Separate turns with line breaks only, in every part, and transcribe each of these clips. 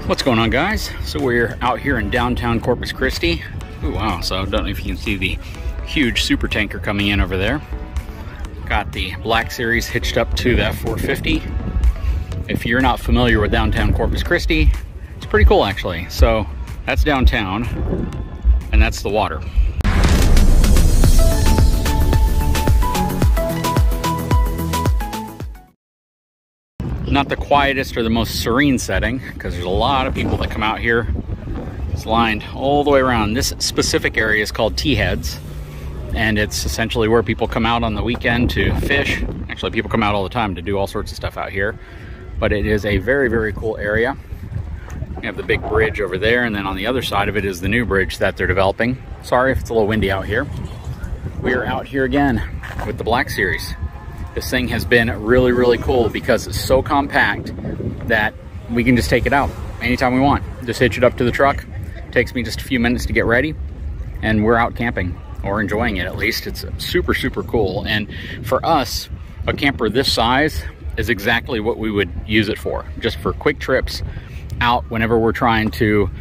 What's going on, guys? So we're out here in downtown Corpus Christi. Ooh, wow, so I don't know if you can see the huge super tanker coming in over there. Got the Black Series hitched up to the F450. If you're not familiar with downtown Corpus Christi, it's pretty cool actually. So that's downtown and that's the water. Not the quietest or the most serene setting, because there's a lot of people that come out here. It's lined all the way around. This specific area is called T-Heads, and it's essentially where people come out on the weekend to fish. Actually, people come out all the time to do all sorts of stuff out here, but it is a very, very cool area. You have the big bridge over there, and then on the other side of it is the new bridge that they're developing. Sorry if it's a little windy out here. We are out here again with the Black Series. This thing has been really, really cool because it's so compact that we can just take it out anytime we want. Just hitch it up to the truck. It takes me just a few minutes to get ready and we're out camping, or enjoying it at least. It's super, super cool. And for us, a camper this size is exactly what we would use it for. Just for quick trips out whenever we're trying to,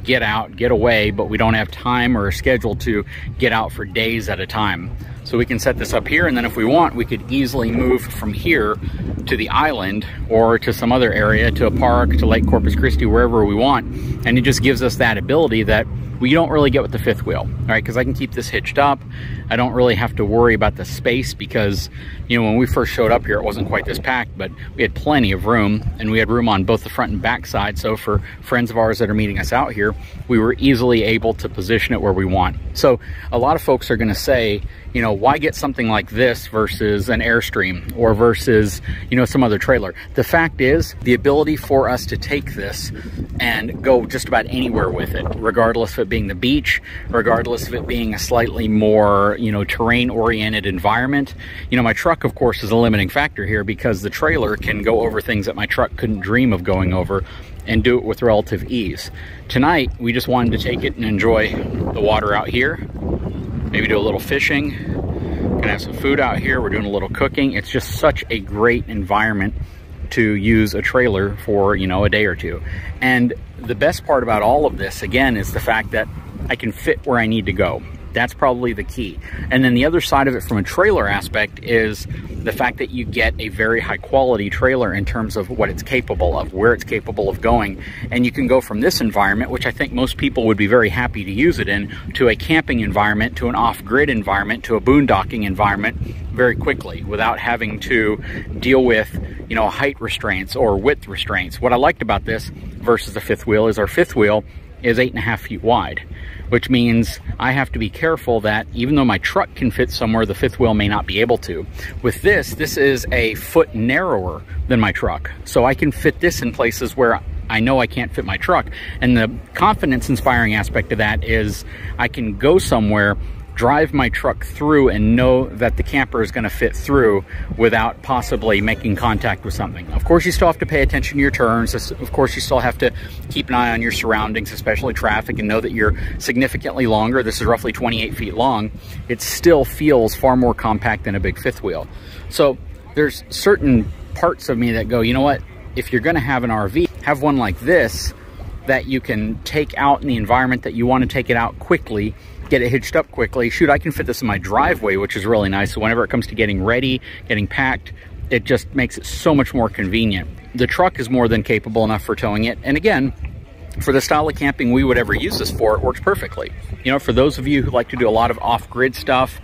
get out, get away, but we don't have time or a schedule to get out for days at a time. So we can set this up here, and then if we want, we could easily move from here to the island or to some other area, to a park, to Lake Corpus Christi, wherever we want. And it just gives us that ability that we don't really get with the fifth wheel, all right? Because I can keep this hitched up. I don't really have to worry about the space because, when we first showed up here, it wasn't quite this packed, but we had plenty of room, and we had room on both the front and back side. So for friends of ours that are meeting us out here, we were easily able to position it where we want. So a lot of folks are gonna say, why get something like this versus an Airstream or versus, some other trailer? The fact is, the ability for us to take this and go just about anywhere with it, regardless of it being the beach, regardless of it being a slightly more, terrain-oriented environment. My truck, of course, is a limiting factor here because the trailer can go over things that my truck couldn't dream of going over and do it with relative ease. Tonight, we just wanted to take it and enjoy the water out here. Maybe do a little fishing. Gonna have some food out here. We're doing a little cooking. It's just such a great environment to use a trailer for, a day or two. And the best part about all of this, again, is the fact that I can fit where I need to go. That's probably the key. And then the other side of it from a trailer aspect is the fact that you get a very high quality trailer in terms of what it's capable of, where it's capable of going. And you can go from this environment, which I think most people would be very happy to use it in, to a camping environment, to an off-grid environment, to a boondocking environment very quickly without having to deal with, height restraints or width restraints. What I liked about this versus the fifth wheel is our fifth wheel is 8.5 feet wide, which means I have to be careful that even though my truck can fit somewhere, the fifth wheel may not be able to. With this is a foot narrower than my truck. So I can fit this in places where I know I can't fit my truck. And the confidence inspiring aspect of that is I can go somewhere, drive my truck through, and know that the camper is going to fit through without possibly making contact with something. Of course, you still have to pay attention to your turns. Of course, you still have to keep an eye on your surroundings, especially traffic, and know that you're significantly longer. This is roughly 28 feet long. It still feels far more compact than a big fifth wheel. So there's certain parts of me that go, what? If you're going to have an RV, have one like this that you can take out in the environment that you want to take it out quickly, get it hitched up quickly. Shoot, I can fit this in my driveway, which is really nice. So whenever it comes to getting ready, getting packed, it just makes it so much more convenient. The truck is more than capable enough for towing it. And again, for the style of camping we would ever use this for, it works perfectly. For those of you who like to do a lot of off-grid stuff,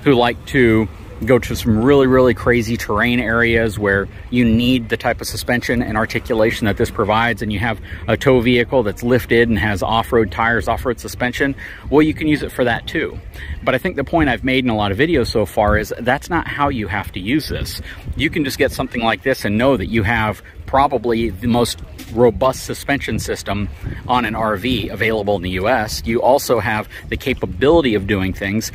who like to go to some really, really crazy terrain areas where you need the type of suspension and articulation that this provides, and you have a tow vehicle that's lifted and has off-road tires, off-road suspension, well, you can use it for that too. But I think the point I've made in a lot of videos so far is that's not how you have to use this. You can just get something like this and know that you have probably the most robust suspension system on an RV available in the US. You also have the capability of doing things.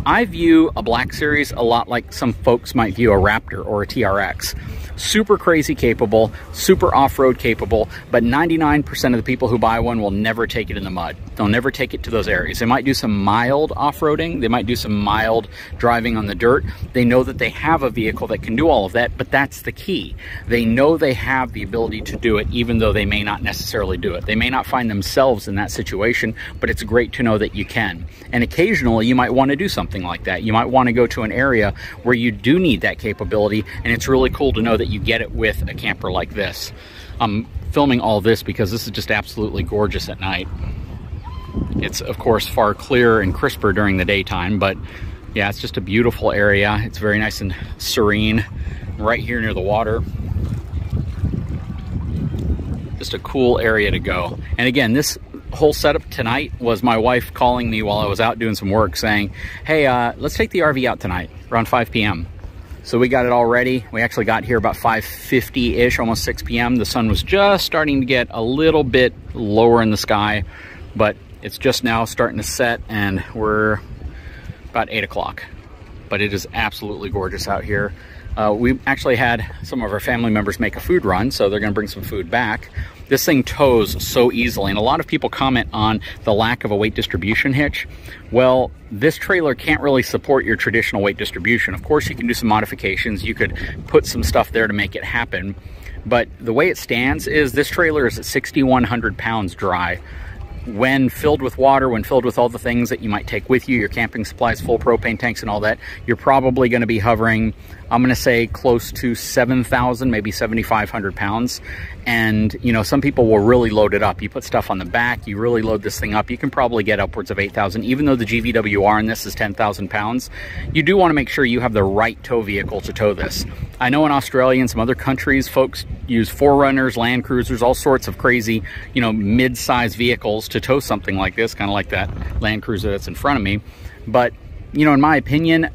I view a Black Series a lot like some folks might view a Raptor or a TRX. super crazy capable, super off-road capable, but 99% of the people who buy one will never take it in the mud. They'll never take it to those areas. They might do some mild off-roading, they might do some mild driving on the dirt. They know that they have a vehicle that can do all of that, but that's the key. They know they have the ability to do it, even though they may not necessarily do it. They may not find themselves in that situation, but it's great to know that you can. And occasionally you might want to do something like that. You might want to go to an area where you do need that capability, and it's really cool to know that you get it with a camper like this. I'm filming all this because this is just absolutely gorgeous at night. It's of course far clearer and crisper during the daytime, but yeah, it's just a beautiful area. It's very nice and serene right here near the water. Just a cool area to go. And again, this whole setup tonight was my wife calling me while I was out doing some work saying, hey, let's take the RV out tonight around 5 p.m. So we got it all ready. We actually got here about 5:50-ish, almost 6 p.m. The sun was just starting to get a little bit lower in the sky, but it's just now starting to set, and we're about 8 o'clock. But it is absolutely gorgeous out here. We actually had some of our family members make a food run, so they're gonna bring some food back. This thing tows so easily, and a lot of people comment on the lack of a weight distribution hitch. Well, this trailer can't really support your traditional weight distribution. Of course, you can do some modifications. You could put some stuff there to make it happen. But the way it stands is this trailer is at 6,100 pounds dry. When filled with water, when filled with all the things that you might take with you, your camping supplies, full propane tanks and all that, you're probably going to be hovering, I'm going to say close to 7,000, maybe 7,500 pounds. And, you know, some people will really load it up. You put stuff on the back, you really load this thing up, you can probably get upwards of 8,000. Even though the GVWR in this is 10,000 pounds, you do want to make sure you have the right tow vehicle to tow this. I know in Australia and some other countries, folks use Forerunners, Land Cruisers, all sorts of crazy, you know, mid-size vehicles to tow something like this, kind of like that Land Cruiser that's in front of me. But, you know, in my opinion,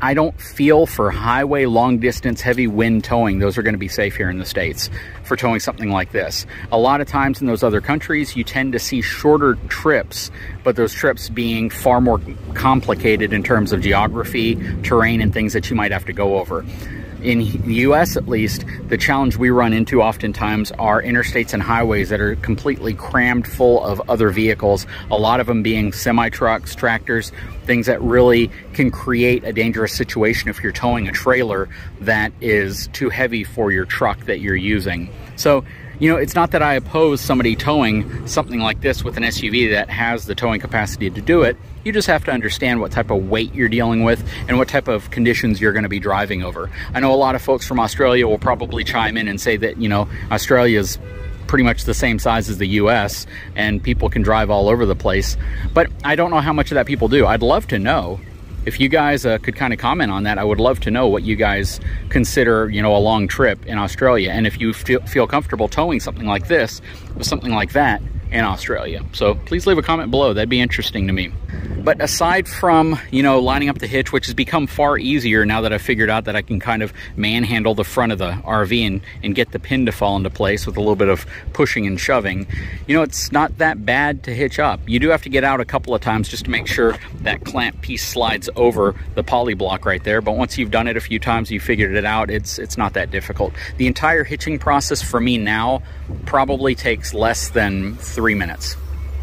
I don't feel for highway, long distance, heavy wind towing, those are going to be safe here in the States for towing something like this. A lot of times in those other countries, you tend to see shorter trips, but those trips being far more complicated in terms of geography, terrain, and things that you might have to go over. In the US, at least, the challenge we run into oftentimes are interstates and highways that are completely crammed full of other vehicles, a lot of them being semi-trucks, tractors, things that really can create a dangerous situation if you're towing a trailer that is too heavy for your truck that you're using. So, you know, it's not that I oppose somebody towing something like this with an SUV that has the towing capacity to do it. You just have to understand what type of weight you're dealing with and what type of conditions you're going to be driving over. I know a lot of folks from Australia will probably chime in and say that, you know, Australia's pretty much the same size as the US and people can drive all over the place. But I don't know how much of that people do. I'd love to know. If you guys could kind of comment on that, I would love to know what you guys consider, you know, a long trip in Australia. And if you feel comfortable towing something like this with something like that in Australia. So please leave a comment below. That'd be interesting to me. But aside from, you know, lining up the hitch, which has become far easier now that I've figured out that I can kind of manhandle the front of the RV and get the pin to fall into place with a little bit of pushing and shoving, you know, it's not that bad to hitch up. You do have to get out a couple of times just to make sure that clamp piece slides over the poly block right there. But once you've done it a few times, you figured it out, it's not that difficult. The entire hitching process for me now probably takes less than 3 minutes.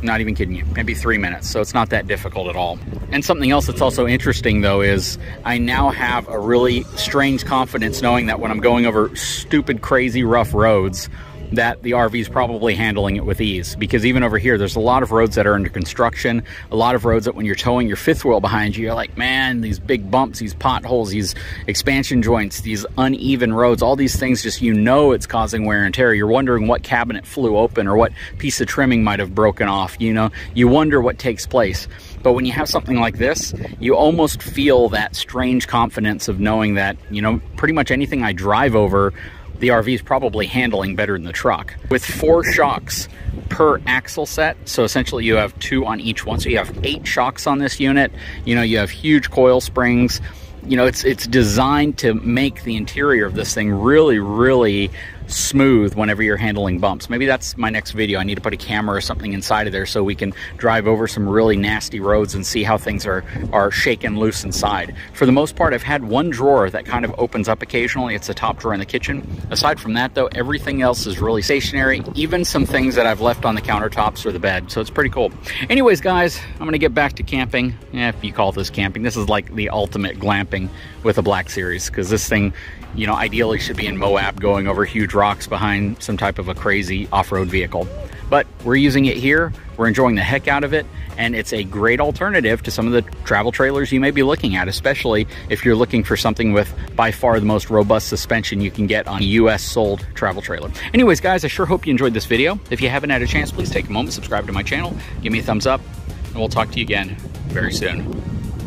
Not even kidding you, maybe 3 minutes. So it's not that difficult at all. And something else that's also interesting though is I now have a really strange confidence knowing that when I'm going over stupid, crazy, rough roads, that the RV is probably handling it with ease. Because even over here, there's a lot of roads that are under construction, a lot of roads that when you're towing your fifth wheel behind you, you're like, man, these big bumps, these potholes, these expansion joints, these uneven roads, all these things, just, you know, it's causing wear and tear. You're wondering what cabinet flew open or what piece of trimming might have broken off. You know, you wonder what takes place. But when you have something like this, you almost feel that strange confidence of knowing that, you know, pretty much anything I drive over, the RV is probably handling better than the truck. With 4 shocks per axle set, so essentially you have 2 on each one, so you have 8 shocks on this unit. You know, you have huge coil springs. You know, it's designed to make the interior of this thing really, really smooth whenever you're handling bumps. Maybe that's my next video. I need to put a camera or something inside of there so we can drive over some really nasty roads and see how things are shaken loose inside. For the most part, I've had one drawer that kind of opens up occasionally. It's the top drawer in the kitchen. Aside from that though, everything else is really stationary, even some things that I've left on the countertops or the bed, so it's pretty cool. Anyways guys, I'm gonna get back to camping. If you call this camping, this is like the ultimate glamping with a Black Series, because this thing, you know, ideally should be in Moab going over huge rocks behind some type of a crazy off-road vehicle. But we're using it here, we're enjoying the heck out of it, and it's a great alternative to some of the travel trailers you may be looking at, especially if you're looking for something with by far the most robust suspension you can get on a US sold travel trailer. Anyways guys, I sure hope you enjoyed this video. If you haven't had a chance, please take a moment, subscribe to my channel, give me a thumbs up, and we'll talk to you again very soon.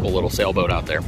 Cool little sailboat out there.